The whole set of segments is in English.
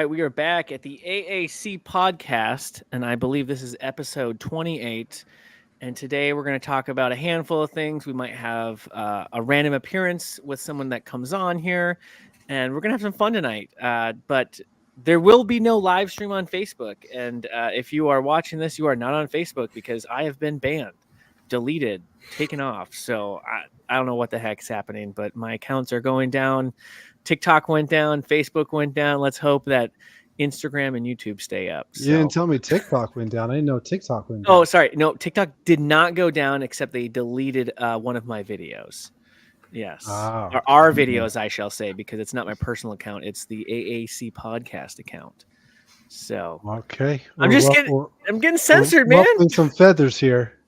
right, we are back at the AAC Podcast, and I believe this is episode 28. And today we're going to talk about a handful of things. We might have a random appearance with someone that comes on here, and we're going to have some fun tonight. But there will be no live stream on Facebook. And if you are watching this, you are not on Facebook because I have been banned, deleted, taken off. So I don't know what the heck's happening, but my accounts are going down. TikTok went down, Facebook went down. Let's hope that Instagram and YouTube stay up. So. You didn't tell me TikTok went down. I didn't know TikTok went down. Oh, sorry. No, TikTok did not go down, except they deleted one of my videos. Yes. Or our videos, I shall say, because it's not my personal account. It's the AAC Podcast account. So okay. I'm getting censored, man. Some feathers here.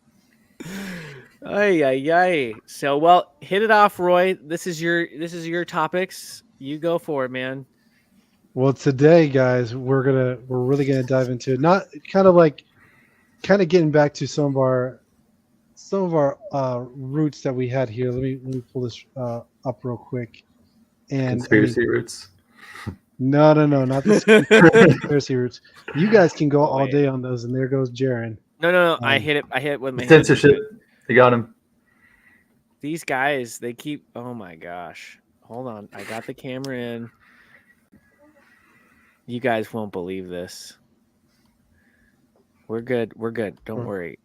Ay. So, well, hit it off, Roy. This is your topics. You go for it, man. Well, today, guys, we're really gonna dive into it. Not kind of getting back to some of our roots that we had here. Let me pull this up real quick. And conspiracy roots. No, not the conspiracy roots. You guys can go all day on those, and there goes Jaron. No. I hit it with my censorship. They got him. These guys, they keep. Oh my gosh! Hold on, I got the camera in. You guys won't believe this. We're good. Don't worry.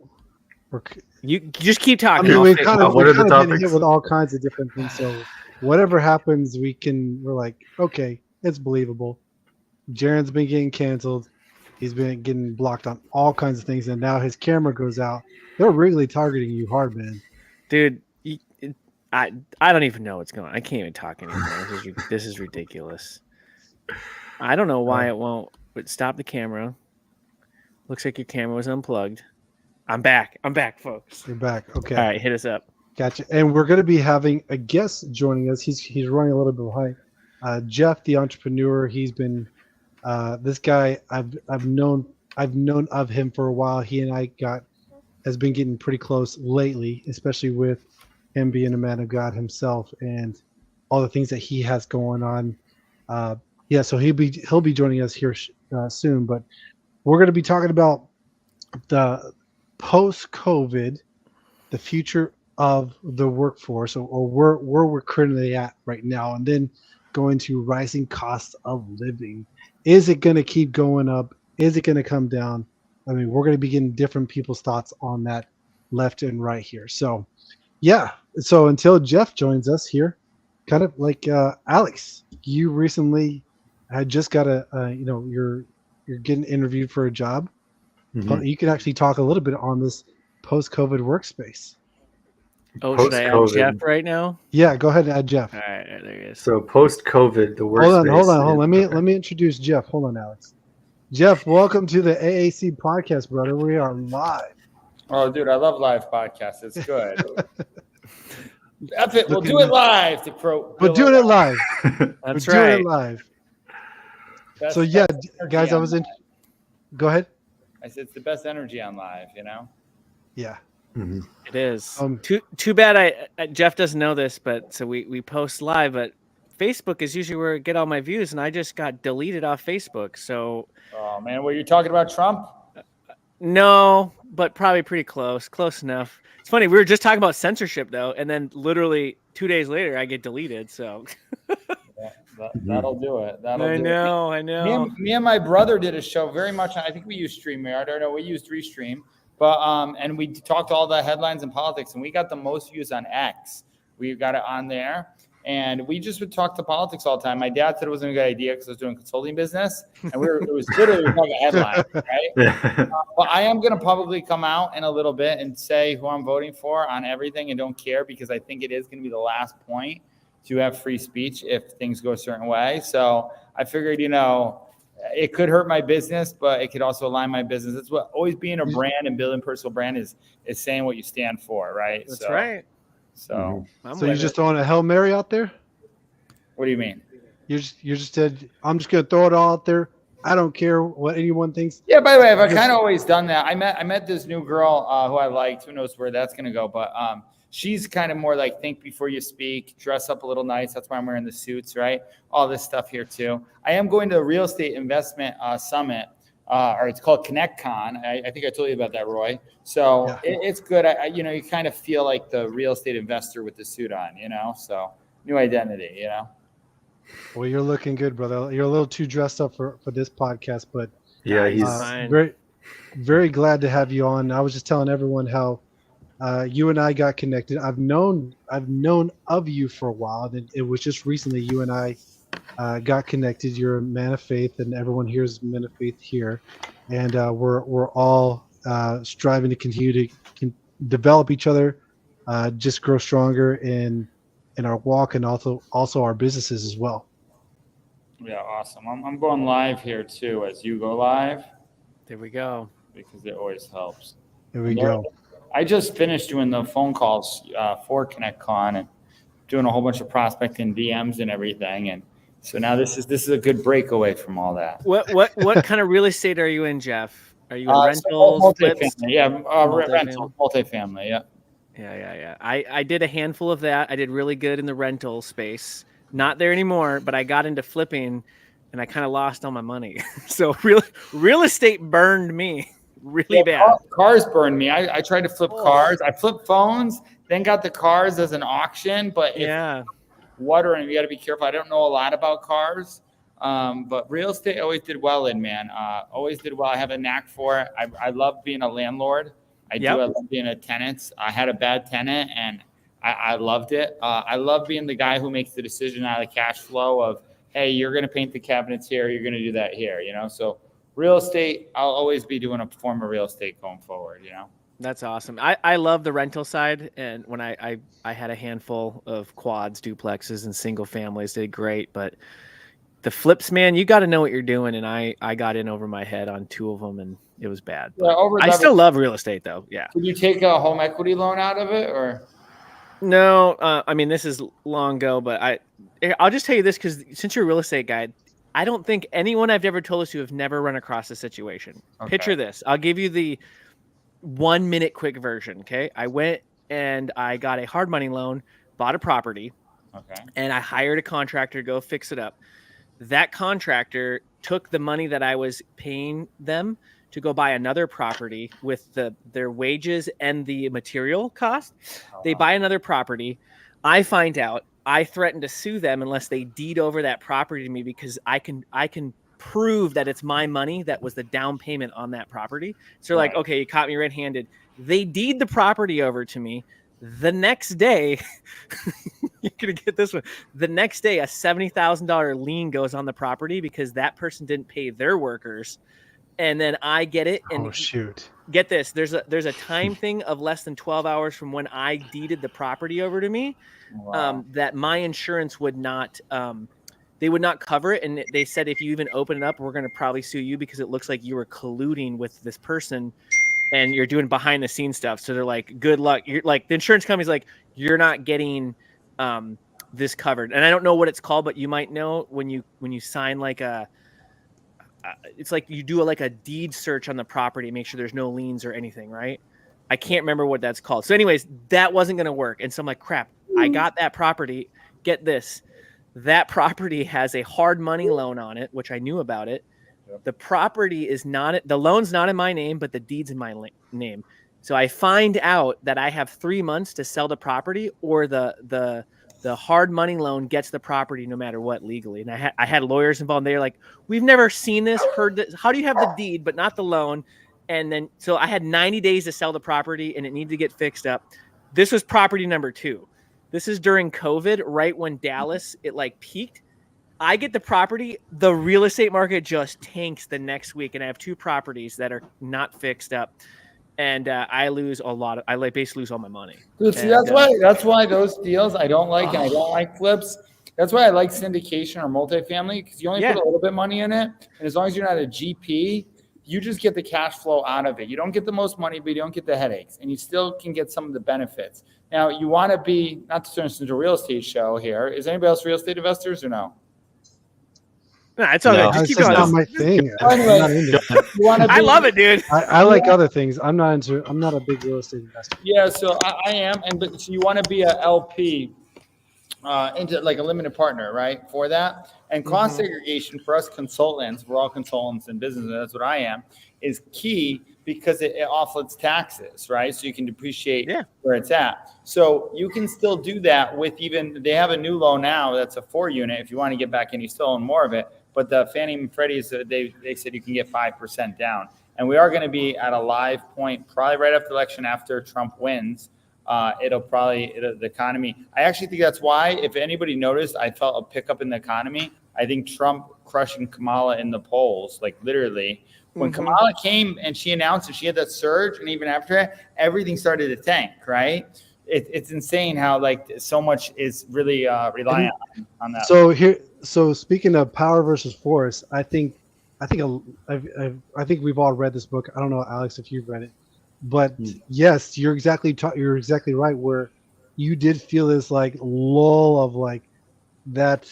You just keep talking. I mean, what are the topics? Hit with all kinds of different things. So whatever happens, we're like, okay, it's believable. Jaron's been getting canceled. He's been getting blocked on all kinds of things, and now his camera goes out. They're really targeting you hard, man. Dude, I don't even know what's going on. I can't even talk anymore. This is ridiculous. I don't know why it won't. But stop the camera. Looks like your camera was unplugged. I'm back, folks. You're back. Okay. All right, hit us up. Gotcha. And we're going to be having a guest joining us. He's running a little bit behind. Jeff, the entrepreneur. He's been this guy. I've known of him for a while. He and I has been getting pretty close lately, especially with him being a man of God himself and all the things that he has going on. So he'll be joining us here soon. But we're going to be talking about the post-COVID, the future of the workforce, or where we're currently at right now, and then going to rising costs of living. Is it going to keep going up? Is it going to come down? I mean, we're going to be getting different people's thoughts on that left and right here. So, yeah. So until Jeff joins us here, kind of like Alex, you recently had just got you're getting interviewed for a job. Mm-hmm. But you can actually talk a little bit on this post-COVID workspace. Oh, should I add Jeff right now? Yeah, go ahead and add Jeff. All right, there he is. So post-COVID, the workspace. Hold on. Let me introduce Jeff. Hold on, Alex. Jeff, welcome to the AAC Podcast, brother. We are live. Oh, dude, I love live podcasts. It's good. We'll do it live. We're doing it live. That's We're doing it live. Best, so yeah, guys, I was in. Go ahead. I said it's the best energy on live, Yeah. Mm-hmm. It is. Too bad Jeff doesn't know this, but so we post live, but Facebook is usually where I get all my views, and I just got deleted off Facebook. So. Oh man, were you talking about Trump? No, but probably pretty close enough. It's funny. We were just talking about censorship though, and then literally 2 days later, I get deleted. So. That'll do it. I know. Me and my brother did a show very much. I think we used StreamYard. I know we used Restream, but and we talked all the headlines and politics, and we got the most views on X. We got it on there, and we just would talk to politics all the time. My dad said it wasn't a good idea because I was doing consulting business, and it was literally talking headlines, right? But I am going to publicly come out in a little bit and say who I'm voting for on everything, and don't care because I think it is going to be the last point to have free speech if things go a certain way. So I figured, it could hurt my business, but it could also align my business. It's what always being a brand and building personal brand is saying what you stand for, right? That's right. So, so you're just throwing a Hail Mary out there? What do you mean? You just said, I'm just going to throw it all out there. I don't care what anyone thinks. Yeah, by the way, I've kind of always done that. I met this new girl who I liked. Who knows where that's gonna go? But she's kind of more like think before you speak, dress up a little nice. That's why I'm wearing the suits, right? All this stuff here too. I am going to a real estate investment summit, or it's called ConnectCon. I think I told you about that, Roy. So Yeah. it's good. You kind of feel like the real estate investor with the suit on, So new identity, Well, you're looking good, brother. You're a little too dressed up for this podcast, but Yeah, he's Fine. very, very glad to have you on. I was just telling everyone how you and I got connected. I've known of you for a while, and it was just recently you and I got connected. You're a man of faith, and everyone here is a man of faith here, and we're all striving to continue to develop each other, just grow stronger in our walk, and also our businesses as well. Yeah, awesome. I'm going live here too as you go live There we go. because it always helps. Here we go. I just finished doing the phone calls for ConnectCon and doing a whole bunch of prospecting DMs and everything, and so now this is a good breakaway from all that. What kind of real estate are you in, Jeff? Are you in So rentals, flips? multifamily, yeah, Multifamily. rental, multifamily, yeah. Yeah. I did a handful of that. I did really good in the rental space. Not there anymore, but I got into flipping and I kind of lost all my money. So real estate burned me really bad. Cars burned me. I tried to flip cars. I flipped phones, then got the cars as an auction, but Yeah. water, and you got to be careful. I don't know a lot about cars, but real estate always did well in, man. Always did well. I have a knack for it. I love being a landlord. I love being a tenant. I had a bad tenant and I loved it. I love being the guy who makes the decision out of the cash flow of, hey, you're going to paint the cabinets here. You're going to do that here, So real estate, I'll always be doing a form of real estate going forward, That's awesome. I love the rental side. And when I had a handful of quads, duplexes, and single families, did great. But the flips, man, you got to know what you're doing. And I got in over my head on 2 of them and it was bad. Yeah, I still love real estate though. Yeah. Did you take a home equity loan out of it or? No, I mean, this is long ago, but I'll just tell you this because since you're a real estate guy, I don't think anyone I've ever told us to have never run across this situation. Okay. Picture this. I'll give you the 1 minute quick version. Okay. I went and I got a hard money loan, bought a property, Okay. and I hired a contractor to go fix it up. That contractor took the money that I was paying them to go buy another property with their wages and the material cost. They buy another property. I find out. I threaten to sue them unless they deed over that property to me because I can prove that it's my money that was the down payment on that property. So they're like, okay, you caught me red-handed. They deed the property over to me. The next day, you're going to get this one. The next day, a $70,000 lien goes on the property because that person didn't pay their workers. And then I get it. And shoot. Get this. There's a time thing of less than 12 hours from when I deeded the property over to me. Wow. That my insurance would not, they would not cover it. And they said, if you even open it up, we're going to probably sue you because it looks like you were colluding with this person and you're doing behind the scenes stuff. So they're like, good luck. You're like, the insurance company's like, you're not getting this covered. And I don't know what it's called, but you might know when you sign like it's like you do a deed search on the property, make sure there's no liens or anything, right? I can't remember what that's called. So anyways, that wasn't going to work. And so I'm like, crap, I got that property. Get this. That property has a hard money loan on it, which I knew about it. Yep. The property is not, the loan's not in my name, but the deed's in my name. So I find out that I have 3 months to sell the property or the hard money loan gets the property no matter what legally. And I had lawyers involved. And they're like, we've never seen this, heard this. How do you have the deed, but not the loan? And then, so I had 90 days to sell the property and it needed to get fixed up. This was property number 2. This is during COVID, right when Dallas, it peaked. I get the property. The real estate market just tanks the next week. And I have 2 properties that are not fixed up. And I lose a lot. I basically lose all my money. Dude, see, that's why those deals I don't like, and I don't like flips. That's why I like syndication or multifamily because you only put a little bit of money in it, and as long as you're not a GP, you just get the cash flow out of it. You don't get the most money, but you don't get the headaches, and you still can get some of the benefits. Now, you want to be, not to turn this into a real estate show here. Is anybody else real estate investors or no? Nah, it's all No. good. Just It's keep just going. not my thing. Anyway. I'm not into it. You wanna I be- love it, dude. I like other things. I'm not a big real estate investor. Yeah, so I am, but so you want to be a LP into like a limited partner, right? For that, and cost segregation for us consultants, we're all consultants in business, and that's what I am, is key because it offsets taxes, right? So you can depreciate where it's at. So you can still do that with they have a new loan now that's a 4-unit. If you want to get back in, you still own more of it. But the Fannie and Freddie's, they said you can get 5% down. And we are going to be at a live point probably right after the election, after Trump wins. The economy. I actually think that's why, if anybody noticed, I felt a pickup in the economy. I think Trump crushing Kamala in the polls, like literally. When Kamala came and she announced it, she had that surge, and even after that, everything started to tank, right? It's insane how like so much is really reliant on that. So speaking of power versus force, I think we've all read this book. I don't know, Alex, if you've read it, but yes, you're exactly right. Where you did feel this like lull of like that,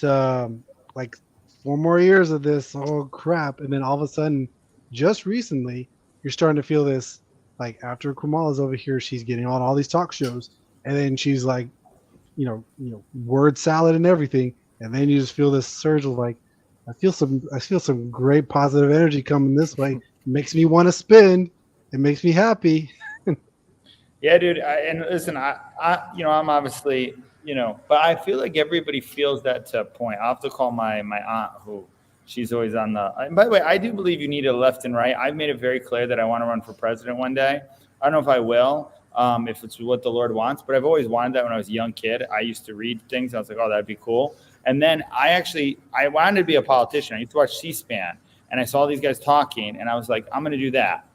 like 4 more years of this. Oh crap! And then all of a sudden, just recently, you're starting to feel this like after Kamala's over here, she's getting on all these talk shows, and then she's like, word salad and everything, and then you just feel this surge of like, I feel some great positive energy coming this way. It makes me want to spend. It makes me happy. Yeah, dude. And listen, I'm obviously, but I feel like everybody feels that to a point. I'll have to call my aunt, who she's always on the. And by the way, I do believe you need a left and right. I've made it very clear that I want to run for president one day. I don't know if I will, if it's what the Lord wants, but I've always wanted that when I was a young kid. I used to read things. I was like, oh, that'd be cool. And then I wanted to be a politician. I used to watch C-SPAN, and I saw these guys talking, and I was like, I'm going to do that.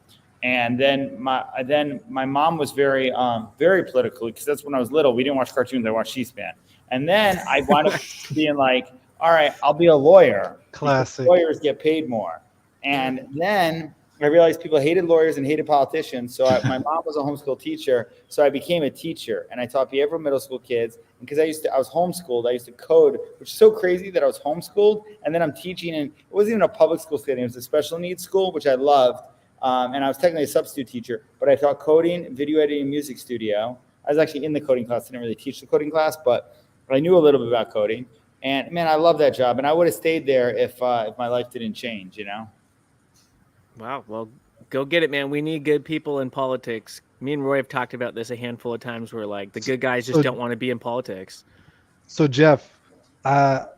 And then my mom was very political, because that's when I was little. We didn't watch cartoons. I watched C-SPAN. And then I wound up being like, all right, I'll be a lawyer. Classic. Lawyers get paid more. And then I realized people hated lawyers and hated politicians. So my mom was a homeschool teacher. So I became a teacher, and I taught behavioral middle school kids. And because I was homeschooled, I used to code, which is so crazy that I was homeschooled. And then I'm teaching, and it wasn't even a public school setting. It was a special needs school, which I loved. And I was technically a substitute teacher, but I taught coding, video editing, music studio. I was actually in the coding class. I didn't really teach the coding class, but I knew a little bit about coding. And man, I love that job. And I would have stayed there if my life didn't change, Wow. Well, go get it, man. We need good people in politics. Me and Roy have talked about this a handful of times, where like the good guys just don't want to be in politics. So Jeff, who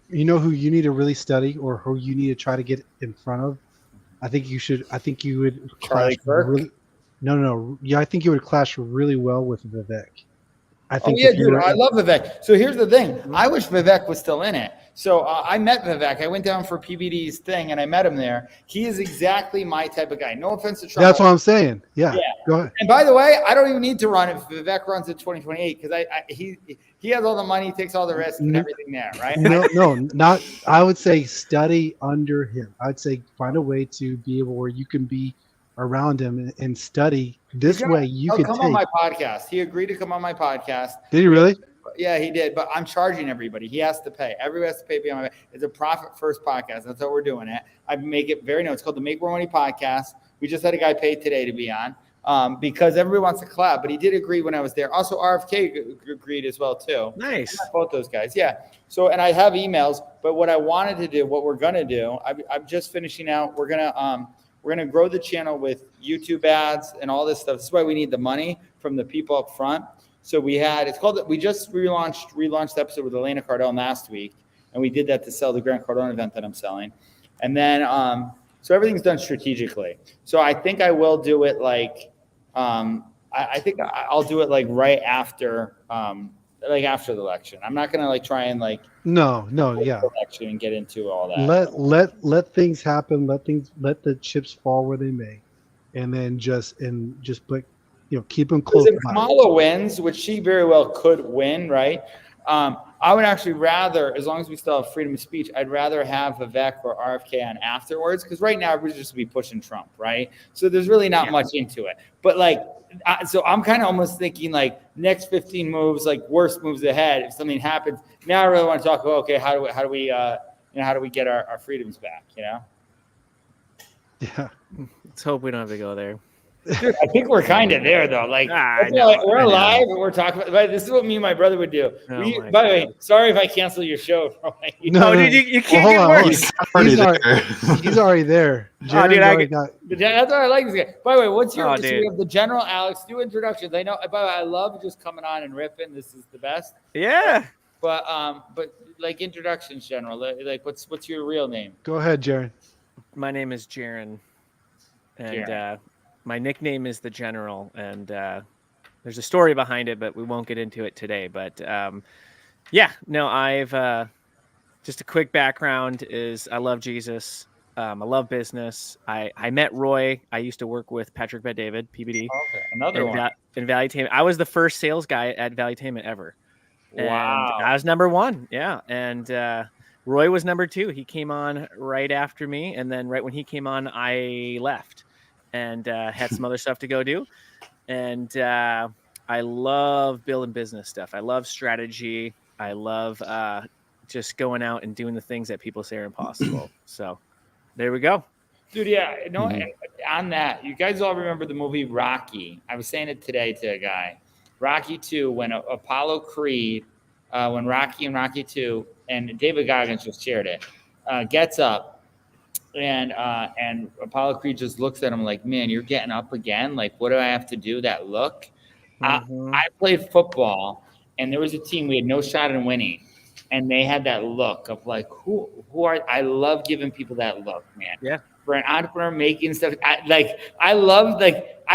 you need to really study, or who you need to try to get in front of. I think you would Charlie Kirk? No. Yeah, I think you would clash really well with Vivek. I think. Oh yeah, dude, I love Vivek. So here's the thing. I wish Vivek was still in it. So I met Vivek. I went down for PBD's thing, and I met him there. He is exactly my type of guy. No offense to Trump. That's what I'm saying. Yeah. Go ahead. And by the way, I don't even need to run if Vivek runs in 2028, because he has all the money, he takes all the risk and everything there, right? Not. I would say study under him. I'd say find a way to be able where you can be around him and study. This way you can come on my podcast. He agreed to come on my podcast. Did he really? Yeah, he did. But I'm charging everybody. He has to pay. Everybody has to pay beyond my pay. It's a profit first podcast. That's how we're doing it. I make it very known. It's called the Make More Money Podcast. We just had a guy pay today to be on. Because everybody wants to collab, but he did agree when I was there. Also, RFK agreed as well too. Nice. Both those guys, yeah. So, and I have emails, but what I wanted to do, what we're gonna do, I'm just finishing out. We're gonna grow the channel with YouTube ads and all this stuff. This is why we need the money from the people up front. So we just relaunched the episode with Elena Cardone last week, and we did that to sell the Grant Cardone event that I'm selling, and then so everything's done strategically. So I think I will do it like. I think I'll do it like right after, after the election. I'm not gonna try and no, yeah. Election and get into all that. Let things happen. Let the chips fall where they may, and then just keep them close. If Kamala wins, which she very well could win, right? I would actually rather, as long as we still have freedom of speech, I'd rather have Vivek or RFK on afterwards, because right now we're just be pushing Trump, right? So there's really not much into it. But so I'm kind of almost thinking next 15 moves, worst moves ahead. If something happens, now I really want to talk about, okay, how do we how do we get our freedoms back? Yeah. Let's hope we don't have to go there. Dude, I think we're kind of there though. Like I know, we're alive and we're talking about. But this is what me and my brother would do. Oh By the way, sorry if I cancel your show. No, dude, you can't get worse. He's already there. That's why I like this guy. By the way, what's your? So dude. we have the general Alex. Do introductions. I know. By the way, I love just coming on and ripping. This is the best. Yeah. But like introductions, general. Like what's your real name? Go ahead, Jaron. My name is Jaron, and my nickname is the General. And there's a story behind it, but we won't get into it today. But I've just a quick background is I love Jesus. I love business. I met Roy. I used to work with Patrick Bet-David, PBD. Okay, another one. In Valuetainment. I was the first sales guy at Valuetainment ever. Wow. And I was number one. Yeah. And Roy was number two. He came on right after me. And then right when he came on, I left and had some other stuff to go do. And I love building business stuff. I love strategy. I love just going out and doing the things that people say are impossible. So there we go. Dude, yeah. On that, you guys all remember the movie Rocky. I was saying it today to a guy. Rocky 2, when Apollo Creed, when Rocky and Rocky 2, and David Goggins just shared it, gets up, and Apollo Creed just looks at him like, man, you're getting up again? Like, what do I have to do? That look? Mm-hmm. I played football, and there was a team we had no shot in winning, and they had that look of like, who are? I love giving people that look, man. Yeah. For an entrepreneur making stuff, I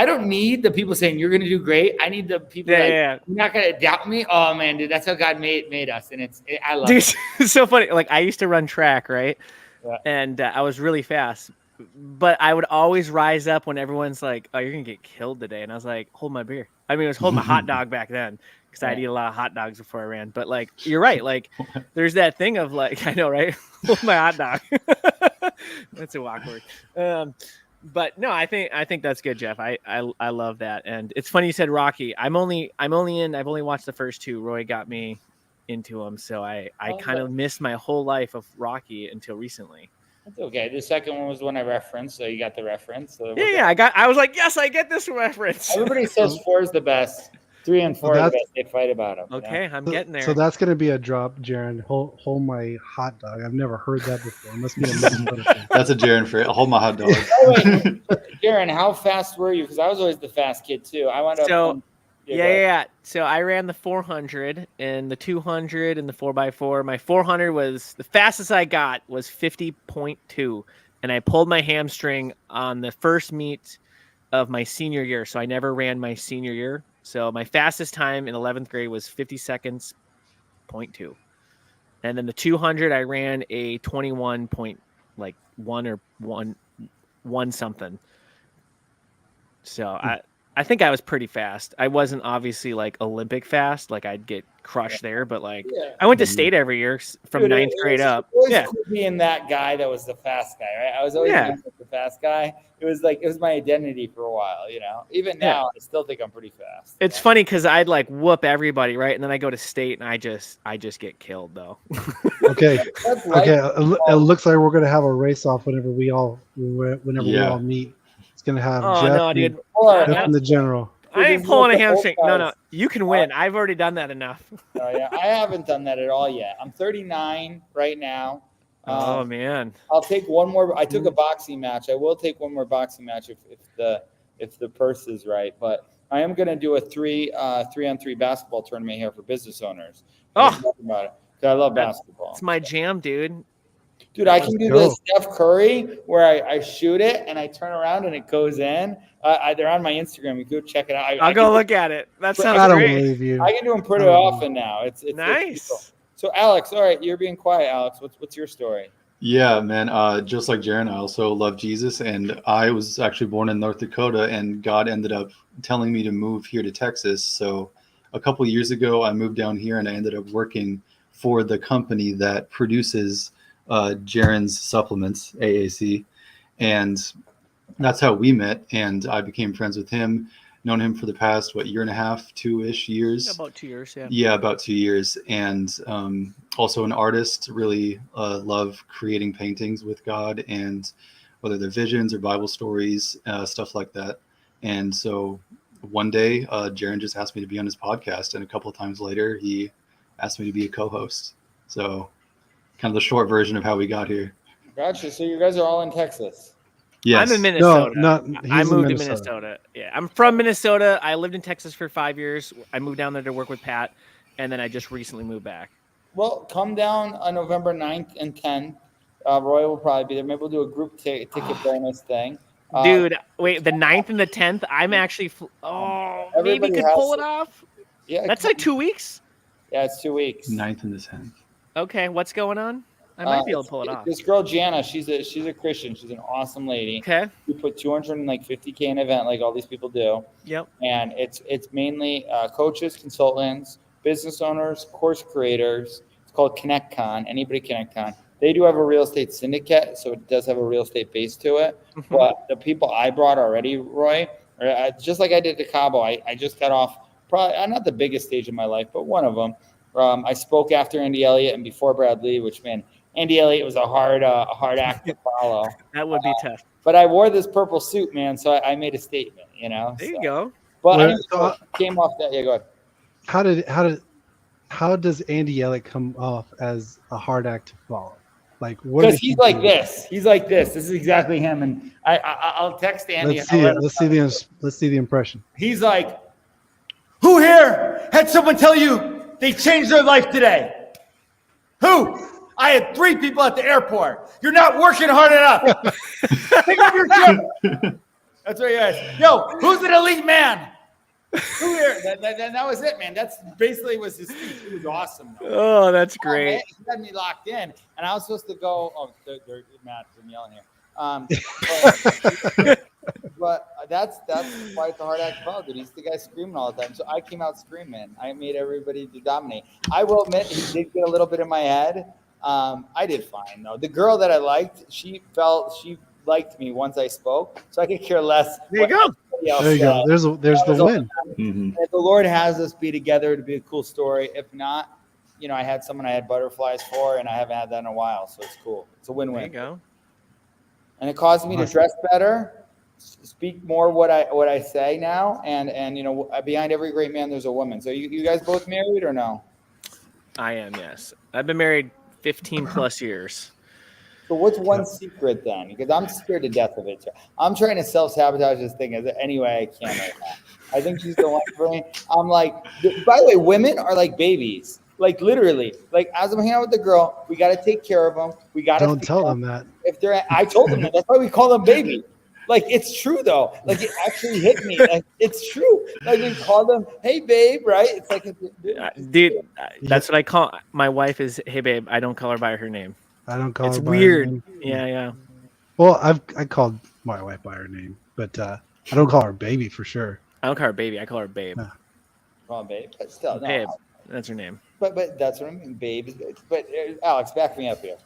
don't need the people saying you're going to do great. I need the people you're not going to doubt me. Oh man, dude, that's how God made us, and I love it. It's so funny. Like I used to run track, right? Yeah. And I was really fast, but I would always rise up when everyone's like, "Oh, you're gonna get killed today," and I was like, "Hold my beer." I mean, I was holding my hot dog back then because I'd eat a lot of hot dogs before I ran. But like, you're right. Like, there's that thing of like, I know, right? Hold my hot dog. That's so awkward. But no, I think that's good, Jeff. I love that, and it's funny you said Rocky. I've only watched the first two. Roy got me into them, so I kind of missed my whole life of Rocky until recently. That's okay. The second one was the one I referenced, so you got the reference. So I was like, yes, I get this reference. Everybody says 4 is the best. 3 and 4 are the best. They fight about them. Okay, I'm getting there. So that's going to be a drop, Jaron. Hold my hot dog. I've never heard that before. It must be a Minnesota thing. That's a Jaron for it. Hold my hot dog. Jaron, how fast were you? Because I was always the fast kid too. I wound up. So I ran the 400 and the 200 and the 4x4. My 400 was the fastest I got was 50.2, and I pulled my hamstring on the first meet of my senior year. So I never ran my senior year. So my fastest time in 11th grade was 50 seconds, 0.2. And then the 200, I ran a 21.1 or one something. So I think I was pretty fast. I wasn't obviously like Olympic fast, like I'd get crushed there, but like I went to state every year from 9th grade up. Cool being that guy that was the fast guy, right? I was always the fast guy. It was my identity for a while, Even now, I still think I'm pretty fast. It's funny because I'd like whoop everybody, right? And then I go to state and I just get killed though. Okay. It looks like we're gonna have a race off whenever we all meet. It's gonna have Jeff and the General. I ain't pulling a hamstring. No, you can win. I've already done that enough. I haven't done that at all yet. I'm 39 right now. Oh man! I'll take one more. I took a boxing match. I will take one more boxing match if the purse is right. But I am going to do a 3-on-3 basketball tournament here for business owners. About it. I love basketball. It's my jam, dude. Dude, I can do this Steph Curry where I shoot it and I turn around and it goes in. They're on my Instagram. You go check it out. I'll go look at it. That sounds I don't great. believe you. I can do them pretty often now. It's nice. It's so Alex, all right, you're being quiet, Alex. What's your story? Yeah, man. Just like Jaron, I also love Jesus, and I was actually born in North Dakota, and God ended up telling me to move here to Texas. So a couple of years ago, I moved down here, and I ended up working for the company that produces Jaron's supplements, AAC, and that's how we met. And I became friends with him. known him for the past, year and a half, 2-ish years. About 2 years, yeah. Yeah, about 2 years. And also an artist, really love creating paintings with God, and whether they're visions or Bible stories, stuff like that. And so one day, Jaron just asked me to be on his podcast, and a couple of times later, he asked me to be a co-host. So kind of the short version of how we got here. Gotcha. So you guys are all in Texas. Yes. I'm in Minnesota. I he's in moved to Minnesota. Yeah, I'm from Minnesota. I lived in Texas for 5 years. I moved down there to work with Pat, and then I just recently moved back. Well, come down on November 9th and 10th. Roy will probably be there. Maybe we'll do a group ticket bonus thing. Dude, wait, the 9th and the 10th, I'm actually maybe could pull it off. Yeah, That's like 2 weeks. Yeah, it's 2 weeks. 9th and the 10th. Okay, what's going on? I might be able to pull it off. This girl Jana, she's a Christian. She's an awesome lady. Okay. We put 250K in an event like all these people do. Yep. And it's mainly coaches, consultants, business owners, course creators. It's called ConnectCon. Anybody ConnectCon. They do have a real estate syndicate, so it does have a real estate base to it. Mm-hmm. But the people I brought already, Roy, just like I did to Cabo, I just got off probably not the biggest stage of my life, but one of them. I spoke after Andy Elliott and before Brad Lee, which, man, Andy Elliott was a hard act to follow. That would be tough. But I wore this purple suit, man, so I made a statement, There you go. But Well, I came off that. Yeah, go ahead. How does Andy Elliott come off as a hard act to follow? Like, what? Because he's like this. He's like this. This is exactly him. And I'll text Andy. Let's see it. Let's see the impression. He's like, who here had someone tell you they changed their life today? Who? I had 3 people at the airport. You're not working hard enough. Pick up your chip. That's what he is. Yo, who's an elite man? Who here? That was it, man. That's basically was his speech. It was awesome. Oh, that's great. He had me locked in, and I was supposed to go. Oh, they're Matt, I'm yelling here. But that's why it's a hard act to follow, dude. He's the guy screaming all the time. So I came out screaming. I made everybody to dominate. I will admit he did get a little bit in my head. I did fine though. The girl that I liked, she liked me once I spoke, so I could care less. There you go. There you go. There's the win. Mm-hmm. If the Lord has us be together, it'd be a cool story. If not, I had someone I had butterflies for, and I haven't had that in a while, so it's cool. It's a win-win. There you go. And it caused me to dress better, speak more what I say now, and behind every great man there's a woman. So you guys both married or no? I am, yes. I've been married 15 plus years. So what's one secret then? Because I'm scared to death of it. So I'm trying to self-sabotage this thing as any way I can right now. I think she's the one for me. I'm like, by the way, women are like babies. Like literally, like as I'm hanging out with the girl, we got to take care of them. We got to Don't tell them that. If I told them that. That's why we call them baby. Like it's true though. Like it actually hit me. Like it's true. Like we call them, hey babe, right? It's like, dude, that's what I call my wife. Is hey babe. I don't call her by her name. I don't call it's her by weird. her name. Yeah. Well, I called my wife by her name, but I don't call her baby for sure. I don't call her baby. I call her babe. No. Call them babe, but still, no. Babe, that's her name. But that's what I mean, babe. But Alex, back me up here.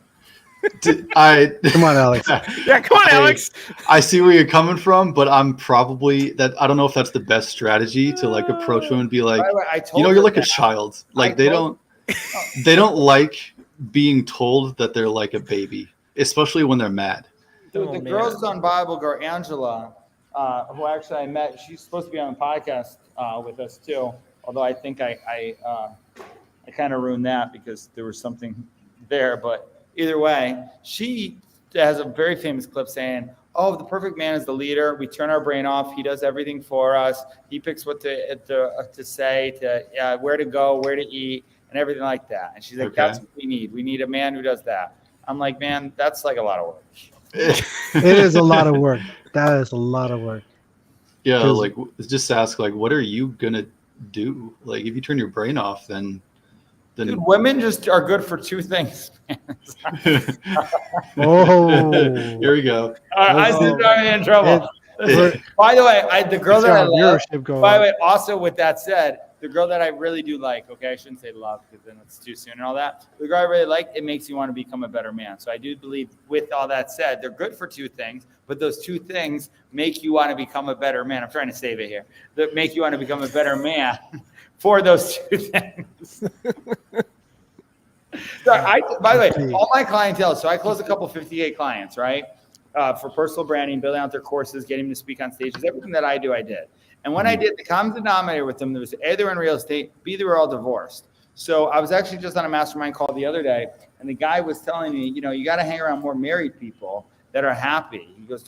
Come on, Alex. Yeah, come on, Alex. I see where you're coming from, but I'm probably that. I don't know if that's the best strategy to like approach them and be like, you're like a child. Like they don't like being told that they're like a baby, especially when they're mad. Dude, the Girls Done Bible girl, Angela, who actually I met, she's supposed to be on the podcast with us too. Although I think I kind of ruined that because there was something there. But either way, she has a very famous clip saying, "Oh, the perfect man is the leader. We turn our brain off. He does everything for us. He picks what to say, where to go, where to eat, and everything like that." And she's like, "That's what we need. We need a man who does that." I'm like, man, that's like a lot of work. It is a lot of work. That is a lot of work. Yeah, like just ask, like, what are you gonna do? Like, if you turn your brain off, then dude, women just are good for 2 things. Oh, here we go. I see I'm in trouble. By the way, the girl that I love. By the way, also with that said, the girl that I really do like, okay, I shouldn't say love because then it's too soon and all that. The girl I really like, it makes you want to become a better man. So I do believe, with all that said, they're good for two things, but those two things make you want to become a better man. I'm trying to save it here. That make you want to become a better man for those two things. So by the way, all my clientele, so I close a couple 50K clients, right? For personal branding, building out their courses, getting them to speak on stages, everything that I do, I did. And when I did, the common denominator with them, there was A, they were in real estate, B, they were all divorced. So I was actually just on a mastermind call the other day, and the guy was telling me, you got to hang around more married people that are happy. He goes,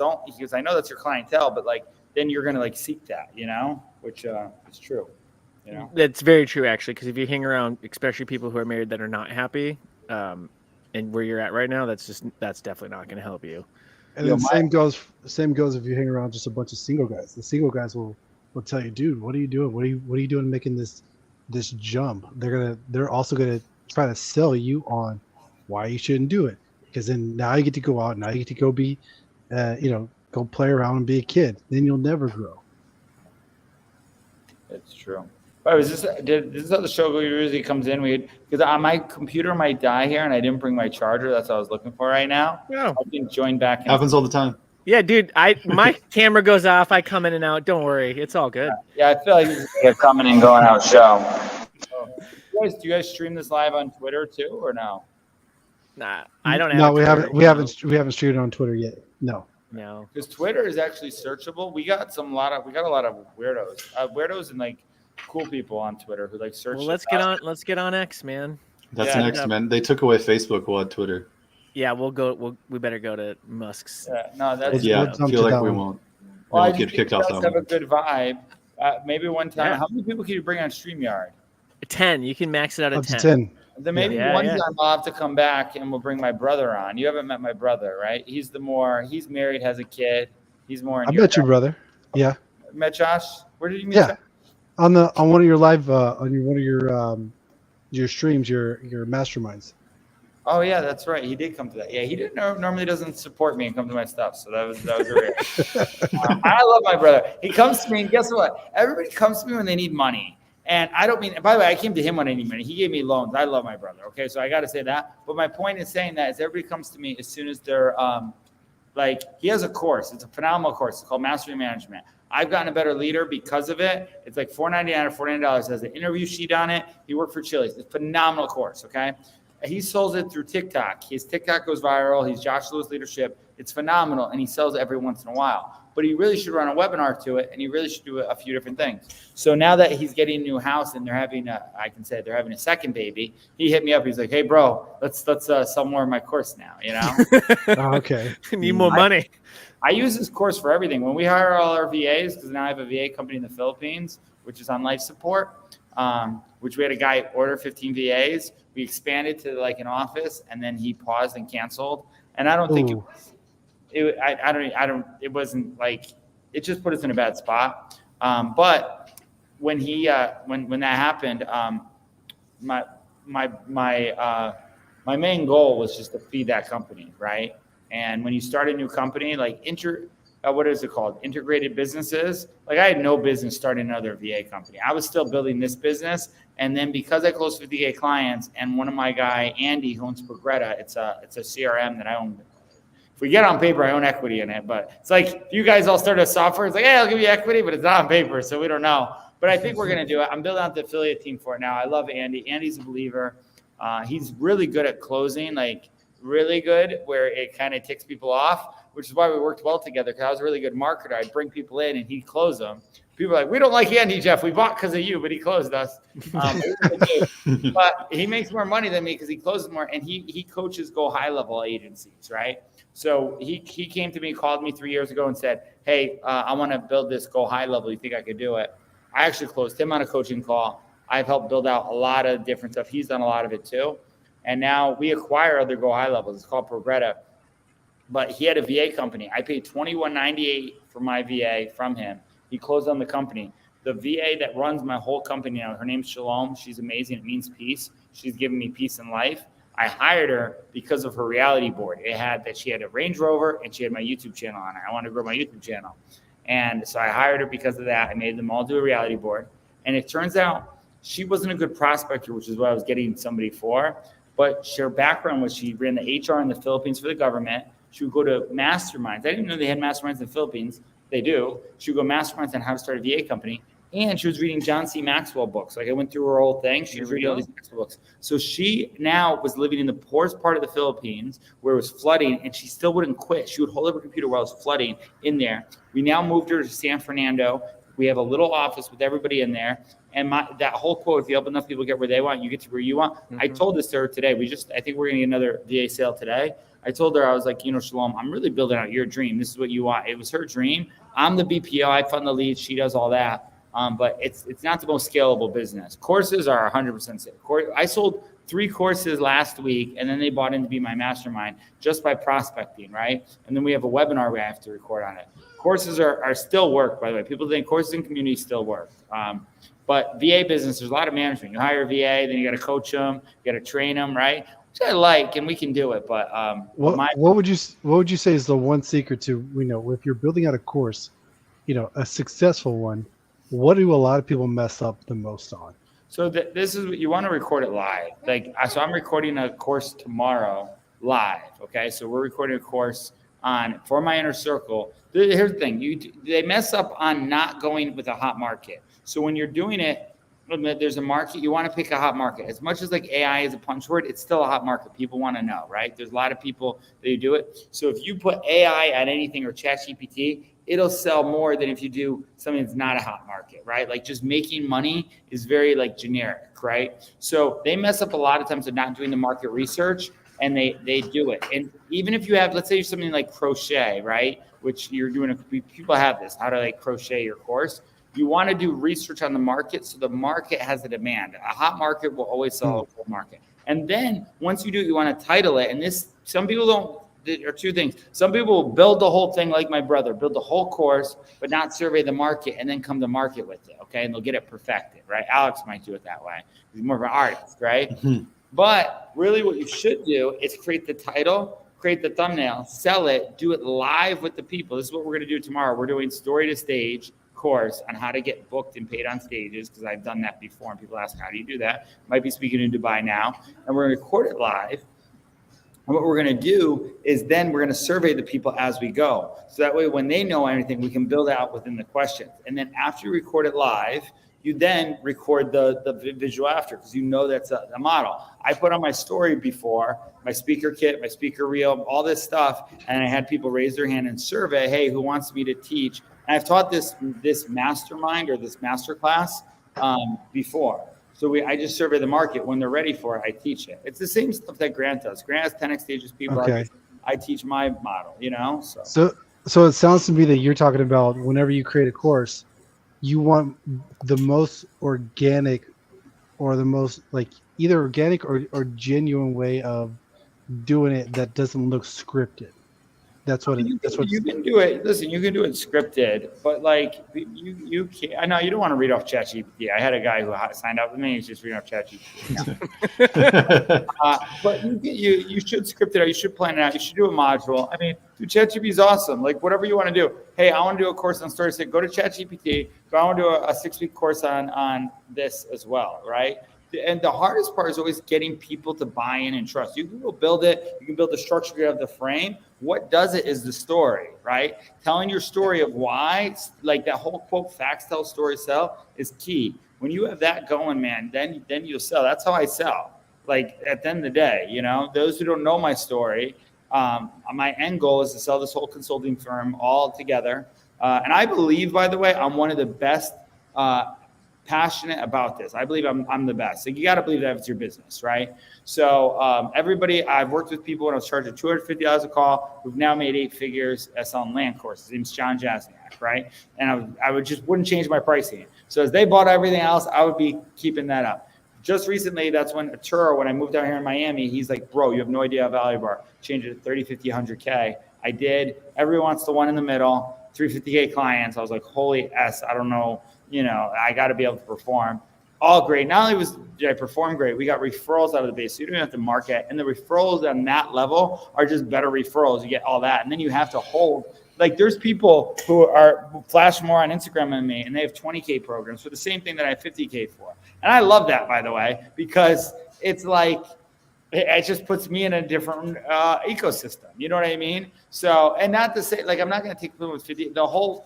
I know that's your clientele, but like, then you're going to like seek that, which is true. That's very true, actually, because if you hang around, especially people who are married that are not happy, and where you're at right now, that's definitely not going to help you. And then same goes if you hang around just a bunch of single guys. The single guys will tell you, dude, what are you doing? What are you doing making this jump? They're also gonna try to sell you on why you shouldn't do it, because then now you get to go out, now you get to go be, go play around and be a kid. Then you'll never grow. It's true. But this is how the show usually comes in. Because my computer might die here, and I didn't bring my charger. That's what I was looking for right now. Yeah. I can join back. Happens all the time. Yeah, dude. My camera goes off. I come in and out. Don't worry, it's all good. Yeah, I feel like this is a coming and going out show. So, do you guys stream this live on Twitter too, or no? Nah, I don't have. No, we haven't streamed it on Twitter yet. No. Because Twitter is actually searchable. We got a lot of weirdos and like cool people on Twitter who like search. Well, let's get on X, man. That's next, man. They took away Facebook. We'll add Twitter. Yeah, we better go to Musk's. No, that's I feel like we won't. Well, We'll get kicked off. Have a good vibe. Maybe one time. Yeah. How many people can you bring on StreamYard? 10. You can max it out at 10. Then maybe one time I'll have to come back and we'll bring my brother on. You haven't met my brother, right? He's married, has a kid. He's more. I met your brother. Yeah. Met Josh. Where did you meet? Yeah. On one of your live on one of your streams, your masterminds. Oh yeah, that's right. He did come to that. Yeah, he didn't normally doesn't support me and come to my stuff, so that was rare. I love my brother. He comes to me, and guess what? Everybody comes to me when they need money, and I don't mean. By the way, I came to him when I need money. He gave me loans. I love my brother. Okay, so I got to say that. But my point in saying that is everybody comes to me as soon as they're like he has a course. It's a phenomenal course. It's called Mastery Management. I've gotten a better leader because of it. It's like $4.99 or $49. It has an interview sheet on it. He worked for Chili's. It's a phenomenal course. Okay. He sells it through TikTok. His TikTok goes viral. He's Josh Lewis Leadership. It's phenomenal, and he sells it every once in a while. But he really should run a webinar to it, and he really should do a few different things. So now that he's getting a new house and they're having a second baby, he hit me up. He's like, "Hey, bro, let's sell more of my course now." Okay. Need more money. I use this course for everything. When we hire all our VAs, because now I have a VA company in the Philippines, which is on life support, which we had a guy order 15 VAs. We expanded to like an office, and then he paused and canceled. And I don't think it wasn't like it just put us in a bad spot. But when when that happened, my main goal was just to feed that company, right? And when you start a new company, like what is it called? Integrated businesses. Like I had no business starting another VA company. I was still building this business. And then because I closed 50K clients and one of my guy, Andy, who owns Progretta, it's a CRM that I own. If we get on paper, I own equity in it. But it's like, if you guys all start a software, it's like, hey, I'll give you equity, but it's not on paper. So we don't know. But I think we're going to do it. I'm building out the affiliate team for it now. I love Andy. Andy's a believer. He's really good at closing, like really good, where it kind of ticks people off, which is why we worked well together, because I was a really good marketer. I'd bring people in and he'd close them. People are like, we don't like Andy, Jeff. We bought because of you, but he closed us. But he makes more money than me because he closes more, and he coaches Go High Level agencies, right? So he came to me, called me 3 years ago and said, hey, I want to build this Go High Level. You think I could do it? I actually closed him on a coaching call. I've helped build out a lot of different stuff. He's done a lot of it too. And now we acquire other Go High Levels. It's called Progretta. But he had a VA company. I paid $21.98 for my VA from him. He closed on the company. The VA that runs my whole company now, her name's Shalom. She's amazing. It means peace. She's given me peace in life. I hired her because of her reality board. It had that she had a Range Rover and she had my YouTube channel on it. I wanted to grow my YouTube channel. And so I hired her because of that. I made them all do a reality board. And it turns out She wasn't a good prospector, which is what I was getting somebody for. But her background was she ran the HR in the Philippines for the government. She would go to masterminds. I didn't know they had masterminds in the Philippines. They do. She would go masterminds on how to start a VA company. And she was reading John C. Maxwell books. Like I went through her whole thing. She was reading all these Maxwell books. So she now was living in the poorest part of the Philippines where it was flooding, and she still wouldn't quit. She would hold up her computer while it was flooding in there. We now moved her to San Fernando. We have a little office with everybody in there. And that whole quote, if you help enough people get where they want, you get to where you want. I told this to her today. I think we're going to get another VA sale today. I told her, I was like, Shalom, I'm really building out your dream. This is what you want. It was her dream. I'm the BPO. I fund the leads. She does all that. But it's not the most scalable business. Courses are 100% safe. I sold 3 courses last week, and then they bought in to be my mastermind just by prospecting, right? And then we have a webinar we have to record on it. Courses are still work, by the way. People think courses and community still work. But VA business, there's a lot of management. You hire a VA, then you got to coach them, you got to train them, right? Which I like, and we can do it. But what would you say is the one secret to, if you're building out a course, a successful one, what do a lot of people mess up the most on? So this is what you want to record it live. So I'm recording a course tomorrow live. Okay. So we're recording a course for my inner circle. Here's the thing. They mess up on not going with a hot market. So when you're doing it, there's a market, you want to pick a hot market. As much as like AI is a punch word, it's still a hot market. People want to know, right? There's a lot of people that do it. So if you put AI at anything or ChatGPT, it'll sell more than if you do something that's not a hot market, right? Like just making money is very like generic, right? So they mess up a lot of times of not doing the market research, and they do it. And even if you have, let's say something like crochet, right? Which you're doing, people have this, how to like crochet your course. You want to do research on the market so the market has a demand. A hot market will always sell a cold market. And then once you do it, you want to title it. And some people don't. There are 2 things. Some people will build the whole thing like my brother, build the whole course, but not survey the market and then come to market with it, okay? And they'll get it perfected, right? Alex might do it that way. He's more of an artist, right? Mm-hmm. But really what you should do is create the title, create the thumbnail, sell it, do it live with the people. This is what we're going to do tomorrow. We're doing story to stage course on how to get booked and paid on stages, because I've done that before and people ask, how do you do that? Might be speaking in Dubai now. And we're going to record it live. And what we're going to do is then we're going to survey the people as we go. So that way, when they know anything, we can build out within the questions. And then after you record it live, you then record the visual after, because that's a model. I put on my story before, my speaker kit, my speaker reel, all this stuff. And I had people raise their hand and survey, hey, who wants me to teach? And I've taught this mastermind or this masterclass before. So I just survey the market. When they're ready for it, I teach it. It's the same stuff that Grant does. Grant has 10x stages people. Okay. I teach my model, So it sounds to me that you're talking about whenever you create a course, you want the most organic or the most like either organic or genuine way of doing it that doesn't look scripted. That's what you can do it. Listen, you can do it scripted, but like you can't. I know you don't want to read off ChatGPT. I had a guy who signed up with me. He's just reading off ChatGPT. But you should script it out. You should plan it out. You should do a module. I mean, ChatGPT is awesome. Like whatever you want to do. Hey, I want to do a course on story. Say, go to ChatGPT. I want to do a 6-week course on this as well, right? And the hardest part is always getting people to buy in and trust. You can go build it. You can build the structure, you have the frame. What does it is the story, right? Telling your story of why, like that whole quote, facts tell, stories sell is key. When you have that going, man, then you'll sell. That's how I sell. Like at the end of the day, those who don't know my story, my end goal is to sell this whole consulting firm all together. And I believe, by the way, I'm one of the best passionate about this. I believe I'm the best. Like you got to believe that if it's your business, right? So everybody, I've worked with people when I was charging $250 a call who've now made 8 figures selling land courses. His name's John Jasniak, right? And I wouldn't change my pricing. So as they bought everything else, I would be keeping that up. Just recently, that's when Arturo, when I moved down here in Miami, he's like, bro, you have no idea how valuable are. Change it to 30, 50, 100K. I did. Everyone wants the one in the middle, 350K clients. I was like, holy S, I don't know. I got to be able to perform. All great. Not only did I perform great, we got referrals out of the base. So you don't have to market. And the referrals on that level are just better referrals. You get all that. And then you have to hold. Like there's people who flash more on Instagram than me, and they have 20K programs for the same thing that I have 50K for. And I love that, by the way, because it's like, it just puts me in a different ecosystem. You know what I mean? So, and not to say, like, I'm not going to take people with 50. The whole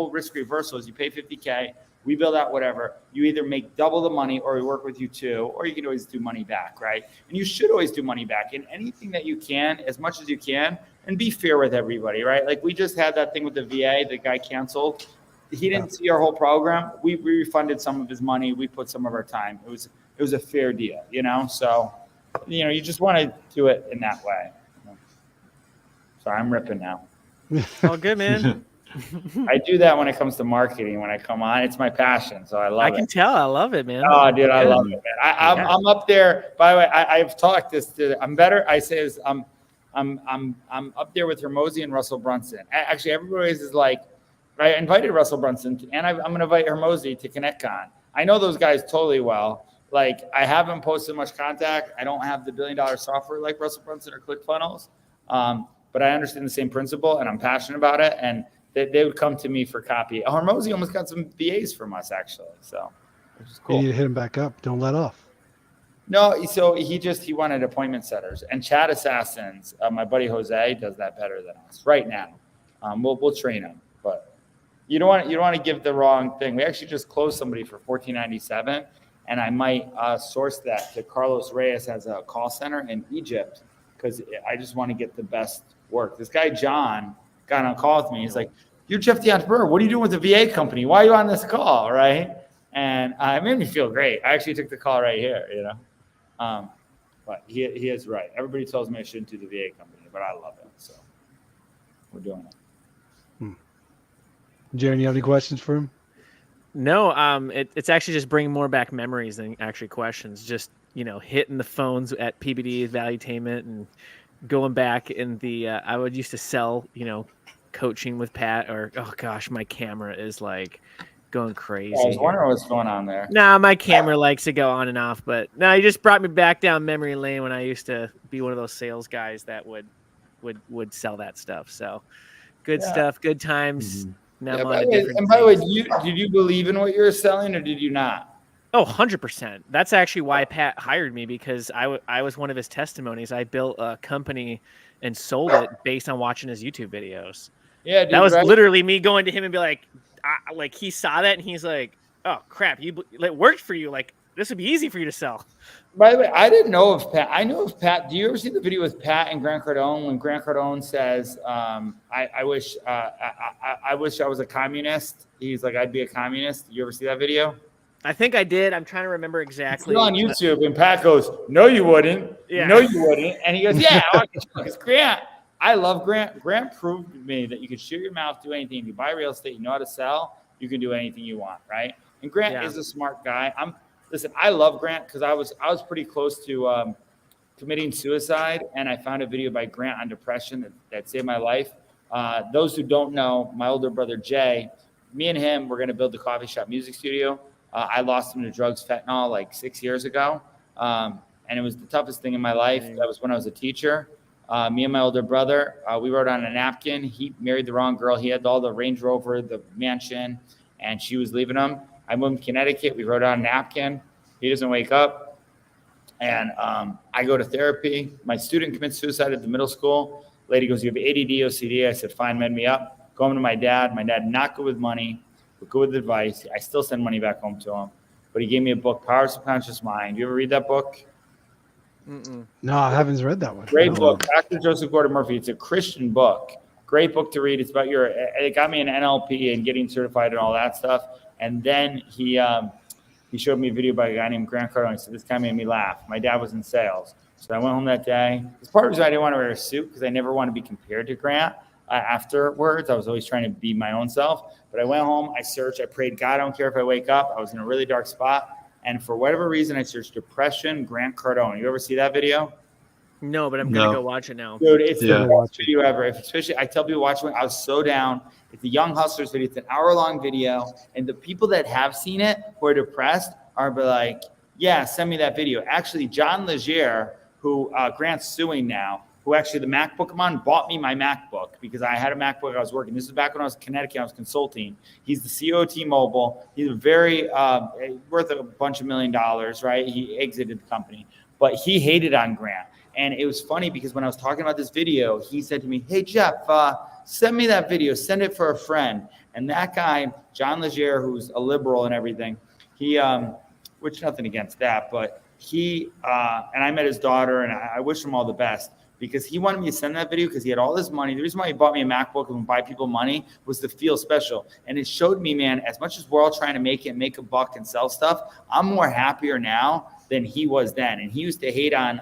risk reversal is you pay 50K, we build out whatever. You either make double the money or we work with you too, or you can always do money back, right? And you should always do money back in anything that you can, as much as you can, and be fair with everybody, right? Like we just had that thing with the VA, the guy canceled. He didn't see our whole program. We refunded some of his money. We put some of our time. It was a fair deal, you know? So, you know, you just want to do it in that way. Sorry, I'm ripping now. All good, man. I do that when it comes to marketing. When I come on, it's my passion, so I love it. I can tell. I love it, man. Oh, dude, I love it, man. I'm up there. By the way, I've talked this. I'm better. I say this. I'm up there with Hermosi and Russell Brunson. Actually, everybody is like, I invited Russell Brunson, and I'm going to invite Hermosi to ConnectCon. I know those guys totally well. Like, I haven't posted much contact. I don't have the $1 billion software like Russell Brunson or ClickFunnels, but I understand the same principle, and I'm passionate about it. And they would come to me for copy. Hermosi almost got some VAs from us, actually. So, which is cool. You need to hit him back up. Don't let off. No, so he wanted appointment setters, and chat assassins. My buddy Jose does that better than us right now. We'll train him, but you don't want to give the wrong thing. We actually just closed somebody for $14.97, and I might source that to Carlos Reyes as a call center in Egypt because I just want to get the best work. This guy John got on a call with me. He's like, "You're Jeff the entrepreneur. What are you doing with the VA company? Why are you on this call?" Right? And it made me feel great. I actually took the call right here, you know. But he is right. Everybody tells me I shouldn't do the VA company, but I love it. So we're doing it. Jaron, you have any questions for him? No, it's actually just bringing more back memories than actually questions. Just, you know, hitting the phones at PBD, Valuetainment, and going back in the, I would used to sell, you know, coaching with Pat, or, oh gosh, my camera is like going crazy. I was wondering what's going on there. Nah, my camera likes to go on and off, but no, you just brought me back down memory lane when I used to be one of those sales guys that would sell that stuff. So good stuff, good times. Mm-hmm. Now Yeah, I'm on by a the way, different and by the way, thing. did you believe in what you were selling or did you not? Oh, 100%. That's actually why Pat hired me, because I was one of his testimonies. I built a company and sold it based on watching his YouTube videos. Yeah, dude, that was right? literally me going to him and be like he saw that and he's like, "Oh crap, it worked for you. Like this would be easy for you to sell." By the way, I didn't know of Pat. I know of Pat. Do you ever see the video with Pat and Grant Cardone when Grant Cardone says, I wish I was a communist. He's like, I'd be a communist. You ever see that video? I think I did. I'm trying to remember exactly. It's on YouTube, and Pat goes, "No, you wouldn't. Yeah. No, you wouldn't." And he goes, "Yeah, because Grant. I love Grant. Grant proved to me that you can shoot your mouth, do anything. You buy real estate, you know how to sell, you can do anything you want, right?" And Grant is a smart guy. Listen, I love Grant because I was pretty close to committing suicide, and I found a video by Grant on depression that saved my life. Those who don't know, my older brother Jay, me and him were going to build the coffee shop music studio. I lost him to drugs, fentanyl, like 6 years ago, and it was the toughest thing in my life. That was when I was a teacher. Me and my older brother, we wrote on a napkin. He married the wrong girl. He had all the Range Rover, the mansion, and she was leaving him. I moved to Connecticut. We wrote on a napkin. He doesn't wake up. And I go to therapy. My student commits suicide at the middle school. Lady goes, "You have ADD, OCD." I said, "Fine, med me up." Go home to my dad. My dad, not good with money, but good with advice. I still send money back home to him. But he gave me a book, Power of Subconscious Mind. You ever read that book? No, I haven't read that one. Great book, Dr. Joseph Gordon-Murphy. It's a Christian book. Great book to read. It's about it got me an NLP and getting certified and all that stuff. And then he showed me a video by a guy named Grant Cardone. He said, "This guy made me laugh." My dad was in sales. So I went home that day. It's part of the reason I didn't want to wear a suit because I never want to be compared to Grant afterwards. I was always trying to be my own self. But I went home, I searched, I prayed, "God, I don't care if I wake up." I was in a really dark spot. And for whatever reason, I searched depression, Grant Cardone. You ever see that video? No, but I'm going to go watch it now. Dude, it's the best video ever. Especially, I tell people watching it, I was so down. It's the Young Hustlers video. It's an hour-long video. And the people that have seen it who are depressed are like, "Yeah, send me that video." Actually, John Legere, who Grant's suing now, who actually the MacBook I'm on bought me my MacBook because I had a MacBook I was working. This is back when I was in Connecticut. I was consulting. He's the CEO of T-Mobile. He's very worth a bunch of $1 million, right? He exited the company, but he hated on Grant. And it was funny because when I was talking about this video, he said to me, hey, Jeff, send me that video. Send it for a friend. And that guy, John Legere, who's a liberal and everything, he, which nothing against that, but he, and I met his daughter, and I wish him all the best because he wanted me to send that video because he had all this money. The reason why he bought me a MacBook and buy people money was to feel special. And it showed me, man, as much as we're all trying to make a buck and sell stuff, I'm more happier now than he was then. And he used to hate on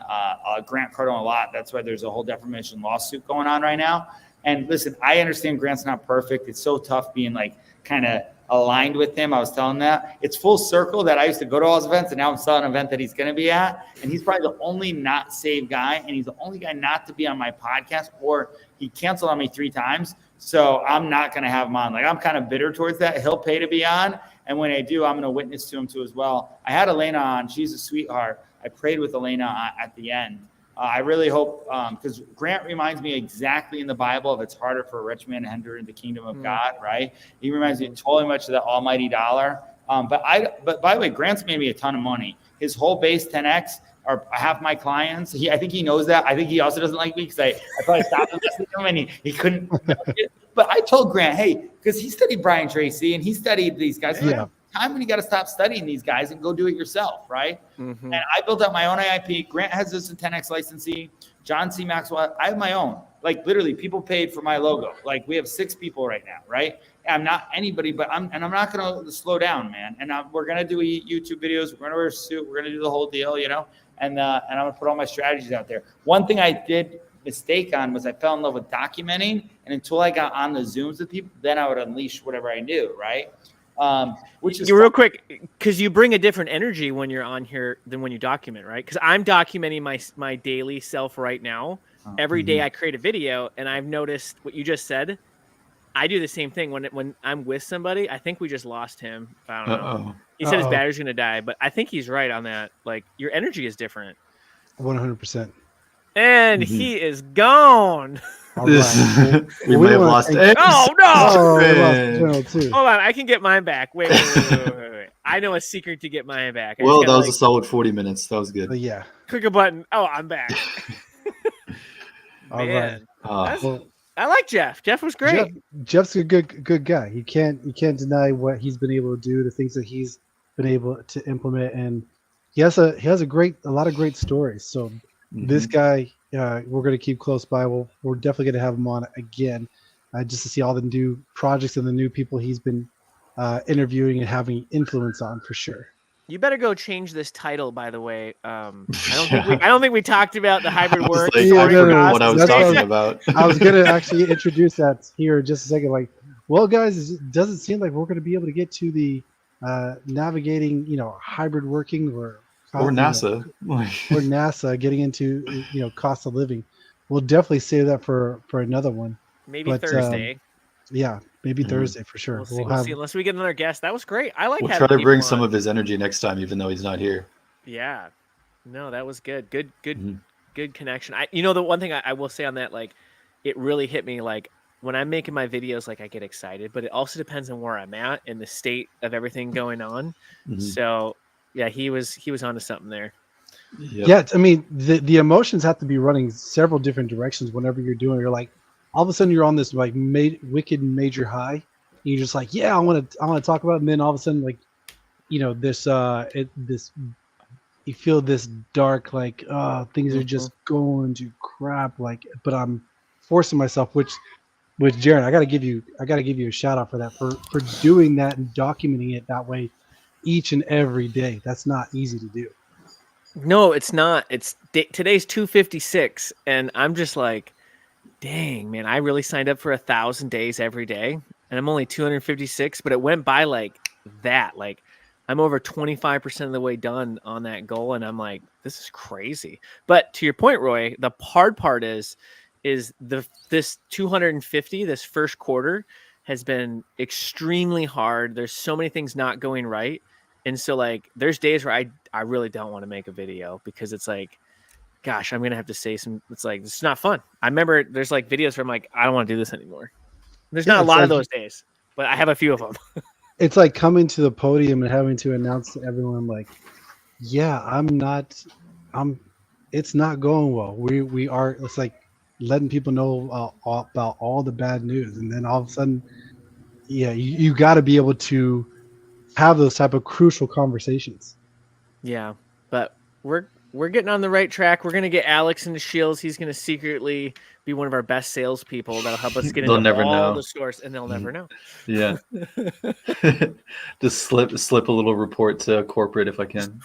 Grant Cardone a lot. That's why there's a whole defamation lawsuit going on right now. And listen, I understand Grant's not perfect. It's so tough being like kind of aligned with him. I was telling that it's full circle that I used to go to all his events and now I'm selling an event that he's going to be at. And he's probably the only not saved guy. And he's the only guy not to be on my podcast, or he canceled on me 3 times. So I'm not going to have him on. Like, I'm kind of bitter towards that. He'll pay to be on. And when I do, I'm going to witness to him too as well. I had Elena on. She's a sweetheart. I prayed with Elena at the end. I really hope, because Grant reminds me exactly in the Bible of it's harder for a rich man to enter into the kingdom of God, right? He reminds me totally much of the almighty dollar. But by the way, Grant's made me a ton of money. His whole base 10X are half my clients. I think he knows that. I think he also doesn't like me because I probably stopped investing in him and he couldn't. But I told Grant, hey, because he studied Brian Tracy and he studied these guys. Yeah. Time when you got to stop studying these guys and go do it yourself, right? Mm-hmm. And I built out my own IIP. Grant has this 10X licensee. John C. Maxwell. I have my own. Like, literally, people paid for my logo. Like, we have 6 people right now, right? I'm not anybody, but I'm not going to slow down, man. And we're going to do YouTube videos. We're going to wear a suit. We're going to do the whole deal, you know? And I'm going to put all my strategies out there. One thing I did mistake on was I fell in love with documenting. And until I got on the Zooms with people, then I would unleash whatever I knew, right? Which is real quick, because you bring a different energy when you're on here than when you document, right? Because I'm documenting my daily self right now. Every day I create a video, and I've noticed what you just said. I do the same thing when I'm with somebody. I think we just lost him. I don't know. He said his battery's gonna die, but I think he's right on that. Like, your energy is different. 100%. And he is gone. Right. We may have lost it. Oh no! Oh, we lost General too. Hold on, I can get mine back. Wait. I know a secret to get mine back. Well, that was a solid 40 minutes. That was good. Yeah. Click a button. Oh, I'm back. All Man, right. Well, I like Jeff. Jeff was great. Jeff's a good guy. You can't deny what he's been able to do, the things that he's been able to implement, and he has a lot of great stories. So this guy, we're going to keep close by. We're definitely going to have him on again, just to see all the new projects and the new people he's been interviewing and having influence on, for sure. You better go change this title, by the way. I don't think we talked about the hybrid work. I forgot what I was talking about. I was going to actually introduce that here in just a second. Like, well, guys, it doesn't seem like we're going to be able to get to the navigating, hybrid working or NASA. Or NASA getting into, cost of living. We'll definitely save that for another one. Maybe Thursday. Yeah, maybe Thursday for sure. We'll see. Unless we get another guest. That was great. We'll try to bring some of his energy next time, even though he's not here. Yeah. No, that was good. Good connection. The one thing I will say on that, like, it really hit me, like, when I'm making my videos, like, I get excited, but it also depends on where I'm at and the state of everything going on. So yeah, he was onto something there. Yep. Yeah, I mean, the emotions have to be running several different directions whenever you're doing. You're like, all of a sudden you're on this like wicked major high. And you're just like, yeah, I want to talk about it. And then all of a sudden, like, this you feel this dark, like, things are just going to crap. Like, but I'm forcing myself, which Jaron, I gotta give you a shout out for that, for doing that and documenting it that way each and every day. That's not easy to do. No, it's not. Today's 256, and I'm just like, dang, man, I really signed up for 1,000 days every day, and I'm only 256, but it went by like that. Like, I'm over 25% of the way done on that goal, and I'm like, this is crazy. But to your point, Roy, the hard part is this 250, this first quarter has been extremely hard. There's so many things not going right. And so, like, there's days where I really don't want to make a video because it's like, gosh, I'm gonna have to say some. It's like it's not fun. I remember there's like videos where I'm like, I don't want to do this anymore. There's not a lot of those days, but I have a few of them. It's like coming to the podium and having to announce to everyone, like, yeah, it's not going well. We are. It's like letting people know about all the bad news, and then all of a sudden, yeah, you got to be able to have those type of crucial conversations. Yeah, but we're getting on the right track. We're gonna get Alex into Shields. He's gonna secretly be one of our best salespeople that'll help us get They'll into never all know. the stores, and they'll never know. Yeah. Just slip a little report to corporate if I can.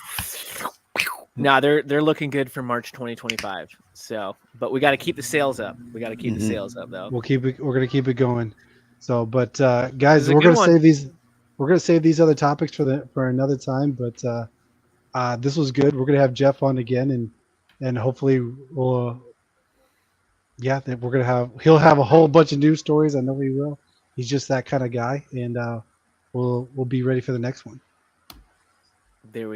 No, they're looking good for March 2025. So, but we got to keep the sales up. We got to keep the sales up, though. We're gonna keep it going. So, but guys, This is a we're good gonna one. save these. We're gonna save these other topics for another time. But this was good. We're gonna have Jeff on again, and hopefully we'll. Yeah, he'll have a whole bunch of news stories. I know he will. He's just that kind of guy, and we'll be ready for the next one. There we go.